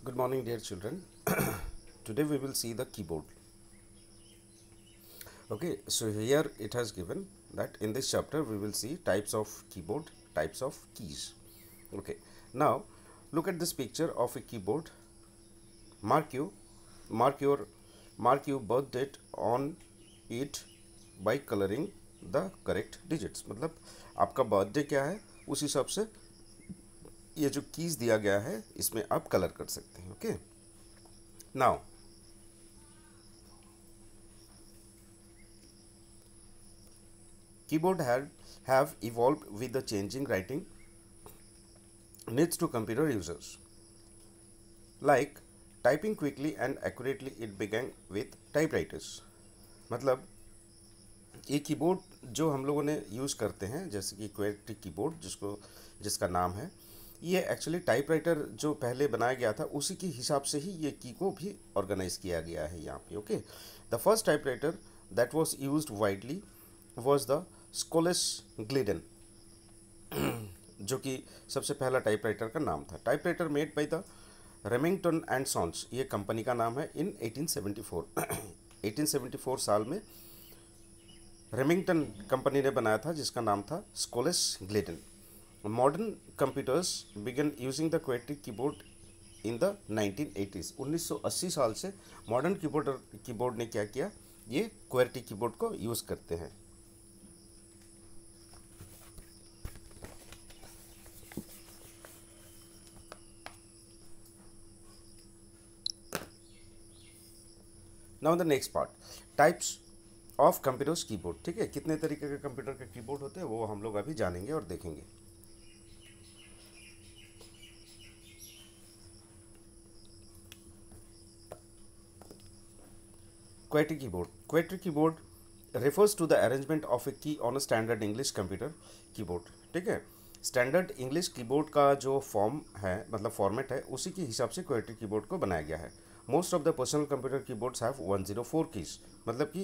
Good morning, dear children. Today we will see the keyboard. Okay, so here it has given that in this chapter we will see types of keyboard, types of keys. Okay, now look at this picture of a keyboard. Mark you, mark your, mark your birth date on it by coloring the correct digits. मतलब आपका birthday क्या है उस हिसाब से ये जो keys दिया गया है इसमें आप कलर कर सकते हैं. Okay, now keyboard have evolved with the changing writing needs to computer users. Like typing quickly and accurately it began with typewriters. मतलब ये कीबोर्ड जो हम लोगों ने यूज़ करते हैं जैसे कि क्वेर्टी कीबोर्ड जिसका नाम है, ये एक्चुअली टाइपराइटर जो पहले बनाया गया था उसी के हिसाब से ही ये की को भी ऑर्गेनाइज किया गया है यहाँ पे. Okay, the first typewriter that was used widely was the Sholes Glidden, जो कि सबसे पहला टाइपराइटर का नाम था. Typewriter made by the Remington and Sons, ये कंपनी का नाम है. इन 1874 1874 साल में रेमिंगटन कंपनी ने बनाया था जिसका नाम था Sholes Glidden. Modern computers began using the QWERTY keyboard in the 1980s. 1980 साल से मॉडर्न कीबोर्ड ने क्या किया, ये क्वेर्टी कीबोर्ड को यूज़ करते हैं. Now the next part, types of computers keyboard. ठीक है, कितने तरीके के कंप्यूटर के कीबोर्ड होते हैं वो हम लोग अभी जानेंगे और देखेंगे. QWERTY keyboard. QWERTY keyboard refers to the arrangement of a key on a standard English computer keyboard. ठीक है, स्टैंडर्ड इंग्लिश कीबोर्ड का जो फॉर्म है मतलब फॉर्मेट है उसी के हिसाब से क्वेर्टी कीबोर्ड को बनाया गया है. Most of the personal computer keyboards have 104 keys. मतलब कि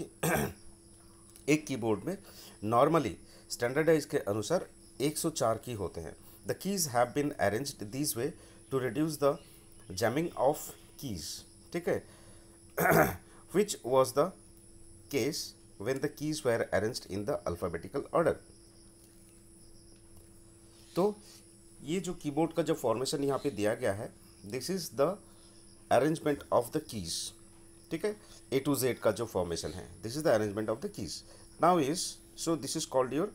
एक कीबोर्ड में नॉर्मली स्टैंडर्डाइज के अनुसार 104 की होते हैं. The keys have been arranged this way to reduce the jamming of keys. ठीक है, which was the case when the keys were arranged in the alphabetical order. तो ये जो कीबोर्ड का जो फॉर्मेशन यहाँ पे दिया गया है, this is the arrangement of the keys. ठीक है, A to Z का जो फॉर्मेशन है, this is the arrangement of the keys. Now is so this is called your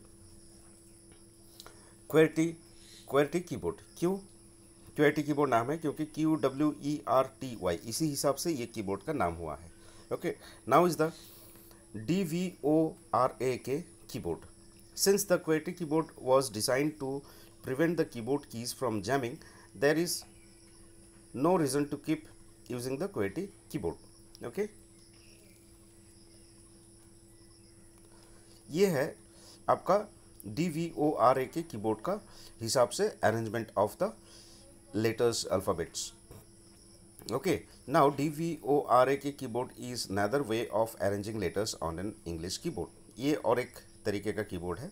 QWERTY keyboard. क्यों क्वेर्टी कीबोर्ड नाम है? क्योंकि QWERTY इसी हिसाब से ये कीबोर्ड का नाम हुआ है. Okay, now is the DVORAK keyboard. Since the QWERTY keyboard was designed to prevent the keyboard keys from jamming, there is no reason to keep using the QWERTY keyboard. Okay, ये है आपका DVORAK keyboard का हिसाब से arrangement of the letters alphabets. Okay, now DVORAK keyboard is another way of arranging letters on an English keyboard. ये और एक तरीके का कीबोर्ड है.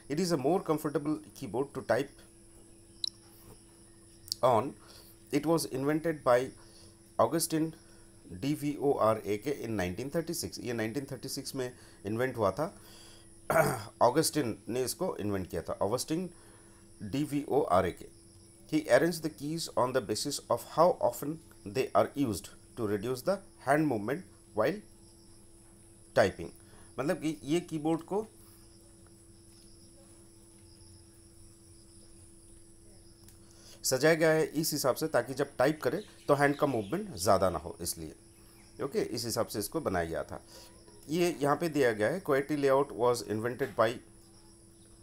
It is a more comfortable keyboard to type on. It was invented by Augustine DVORAK in 1936. ये 1936 में invent हुआ था. ऑगस्टिन ने इसको इन्वेंट किया था. Augustin DVORAK. He arranged the keys on the basis of how often they are used to reduce the hand movement while typing. मतलब कि ये कीबोर्ड को सजाया गया है इस हिसाब से ताकि जब टाइप करे तो हैंड का मूवमेंट ज़्यादा ना हो, इसलिए. ओके, इस हिसाब से इसको बनाया गया था. ये यहाँ पे दिया गया है, QWERTY layout was invented by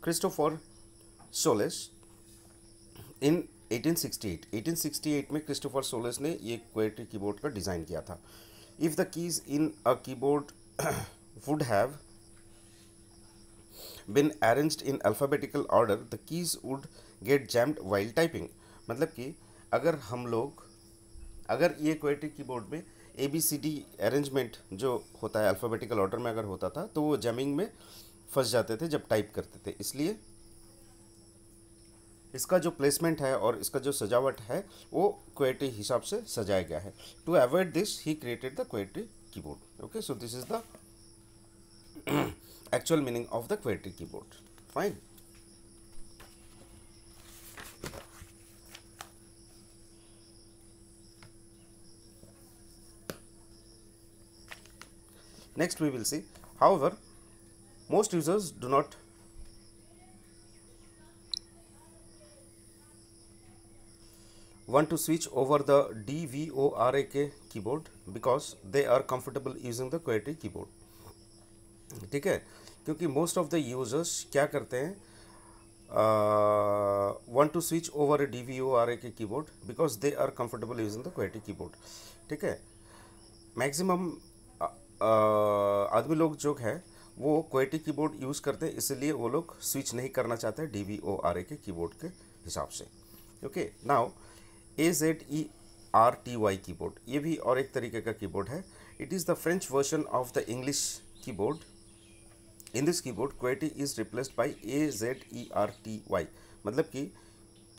Christopher Sholes in 1868 में क्रिस्टोफर सोलेस ने ये क्वेर्टी कीबोर्ड का डिज़ाइन किया था. If the keys in a keyboard would have been arranged in alphabetical order the keys would get jammed while typing. मतलब कि अगर ये क्वेर्टी कीबोर्ड में ABCD अरेंजमेंट जो होता है अल्फ़ाबेटिकल ऑर्डर में अगर होता था तो वो जैमिंग में फंस जाते थे जब टाइप करते थे. इसलिए इसका जो प्लेसमेंट है और इसका जो सजावट है वो QWERTY हिसाब से सजाया गया है. To avoid this he created the QWERTY keyboard. Okay, so this is the actual meaning of the QWERTY keyboard. Fine. Next we will see, however, most users do not want to switch over the DVORAK keyboard because they are comfortable using the QWERTY keyboard. ठीक है, क्योंकि most of the users क्या करते हैं, want to switch over DVORAK keyboard because they are comfortable using the QWERTY keyboard. ठीक है, maximum आदमी लोग जो है वो QWERTY कीबोर्ड यूज़ करते हैं, इसलिए वो लोग स्विच नहीं करना चाहते हैं DVORAK कीबोर्ड के हिसाब से. ओके, नाउ AZERTY कीबोर्ड, ये भी और एक तरीके का कीबोर्ड है. It is the French version of the English keyboard. In this keyboard, QWERTY is replaced by AZERTY. मतलब कि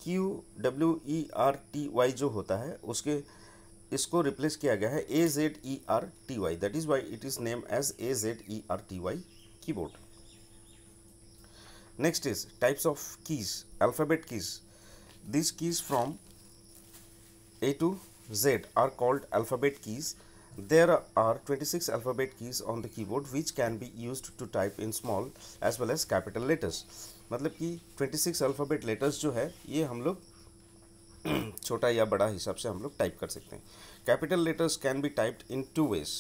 QWERTY जो होता है उसके इसको रिप्लेस किया गया है AZERTY. That is why it is named as AZERTY keyboard. Next is types of keys, alphabet keys. These keys from A to Z are called alphabet keys. There are 26 alphabet keys on the keyboard which can be used to type in small as well as capital letters. मतलब कि 26 alphabet letters जो है ये हम लोग छोटा या बड़ा हिसाब से हम लोग टाइप कर सकते हैं. Capital letters can be typed in two ways.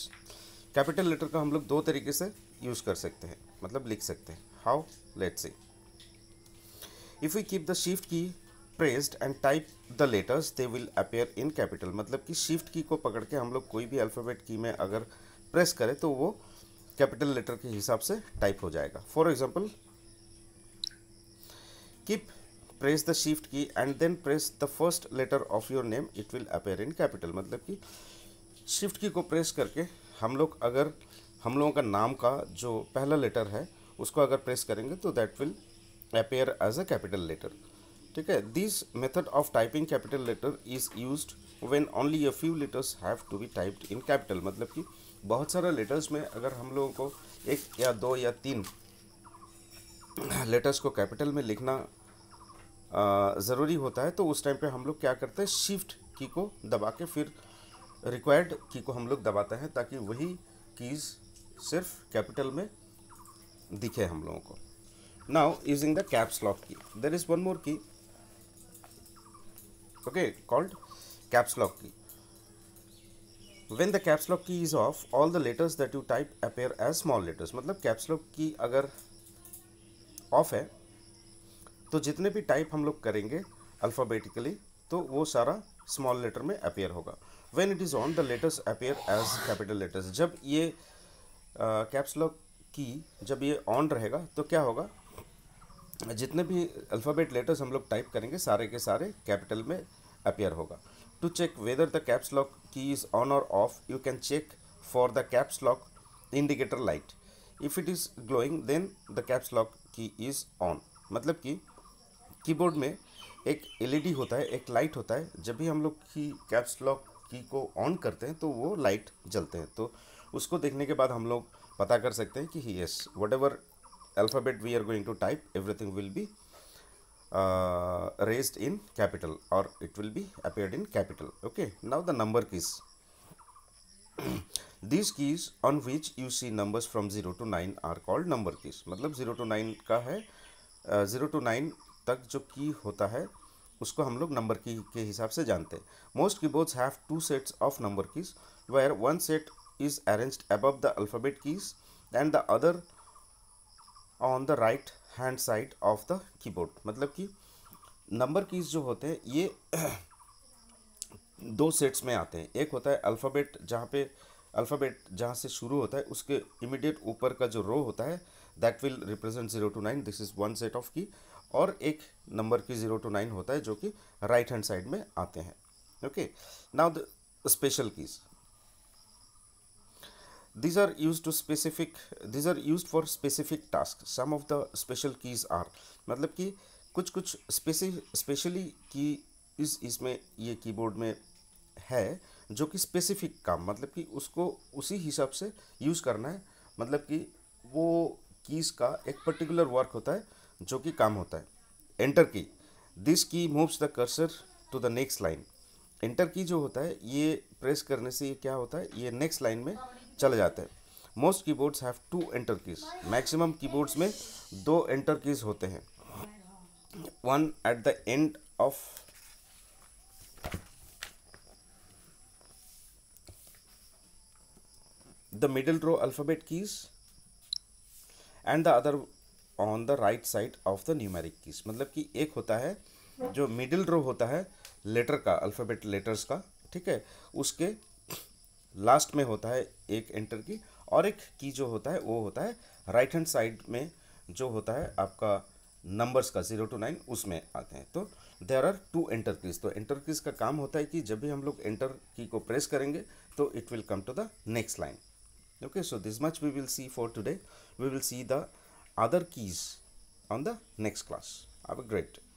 Capital letter का हम लोग दो तरीके से यूज़ कर सकते हैं, मतलब लिख सकते हैं. How? Let's see. If we keep the shift key pressed and type the letters, they will appear in capital. मतलब कि शिफ्ट की को पकड़ के हम लोग कोई भी अल्फ़ाबेट की में अगर प्रेस करें तो वो कैपिटल लेटर के हिसाब से टाइप हो जाएगा. For example, keep press the shift key and then press the first letter of your name, it will appear in capital. मतलब कि शिफ्ट की को प्रेस करके हम लोग अगर हम लोगों का नाम का जो पहला लेटर है उसको अगर प्रेस करेंगे तो that will appear as a capital letter. ठीक है, this method of typing capital letter is used when only a few letters have to be typed in capital. मतलब कि बहुत सारे लेटर्स में अगर हम लोगों को एक या दो या तीन लेटर्स को कैपिटल में लिखना ज़रूरी होता है तो उस टाइम पे हम लोग क्या करते हैं, शिफ्ट की को दबा के फिर रिक्वायर्ड की को हम लोग दबाते हैं ताकि वही कीज़ सिर्फ कैपिटल में दिखे हम लोगों को. Now using the caps lock की, देयर इज वन मोर की, okay, called caps lock key. When the caps lock key is off, all the letters that you type appear as small letters. मतलब caps lock की अगर of है तो जितने भी type हम लोग करेंगे अल्फ़ाबेटिकली तो वो सारा स्मॉल लेटर में अपेयर होगा. When it is on, the letters appear as capital letters. जब ये कैप्स लॉक की जब ये ऑन रहेगा तो क्या होगा, जितने भी अल्फ़ाबेट लेटर्स हम लोग टाइप करेंगे सारे के सारे कैपिटल में अपेयर होगा. To check whether the caps lock key is on और off, you can check for the caps lock indicator light. If it is glowing then the caps lock key is on. मतलब कि keyboard में एक LED होता है, एक light होता है. जब भी हम लोग की कैप्स लॉक की को ऑन करते हैं तो वो लाइट जलते हैं. तो उसको देखने के बाद हम लोग पता कर सकते हैं कि yes, what ever alphabet we are going to type, everything will be raised in capital or it will be appeared in capital. Okay, now the number keys. These keys on which you see numbers from 0 to 9 are called number keys. मतलब 0 to 9 का है, 0 to 9 तक जो की होता है उसको हम लोग नंबर की के हिसाब से जानते हैं. Most keyboards have two sets of number keys where one set is arranged above the alphabet keys and the other on the right hand side of the keyboard. मतलब कि नंबर कीज़ जो होते हैं ये दो सेट्स में आते हैं. एक होता है अल्फ़ाबेट जहाँ से शुरू होता है उसके इमीडिएट ऊपर का जो रो होता है that will represent 0 to 9, this is one set of की. और एक नंबर की 0 to 9 होता है जो कि राइट हैंड साइड में आते हैं. Okay, now the special keys. These are used for specific tasks. Some of the special keys are, मतलब कि कुछ कुछ स्पेशली की इसमें ये कीबोर्ड में है जो कि स्पेसिफिक काम, मतलब कि उसको उसी हिसाब से यूज़ करना है, मतलब कि वो कीज़ का एक पर्टिकुलर वर्क होता है जो कि काम होता है। Enter key, this key moves the cursor to the next line. Enter key जो होता है ये प्रेस करने से ये क्या होता है, ये नेक्स्ट लाइन में चला जाता है। Most keyboards have 2 enter keys. Maximum keyboards में 2 एंटर कीज होते हैं, one at the end of the middle row alphabet keys and the other on the right side of the numeric keys। मतलब कि एक होता है जो मिडिल रो होता है लेटर का, अल्फ़ाबेट लेटर्स का, ठीक है, उसके लास्ट में होता है एक एंटर की, और एक की जो होता है वो होता है राइट हैंड साइड में जो होता है आपका नंबर्स का 0 to 9 उसमें आते हैं। तो देयर आर 2 एंटर कीज। तो एंटर कीज का काम होता है कि जब भी हम लोग एंटर की को प्रेस करेंगे तो it will come to the next line. Okay, so this much we will see for today. We will see the other keys on the next class. Have a great day.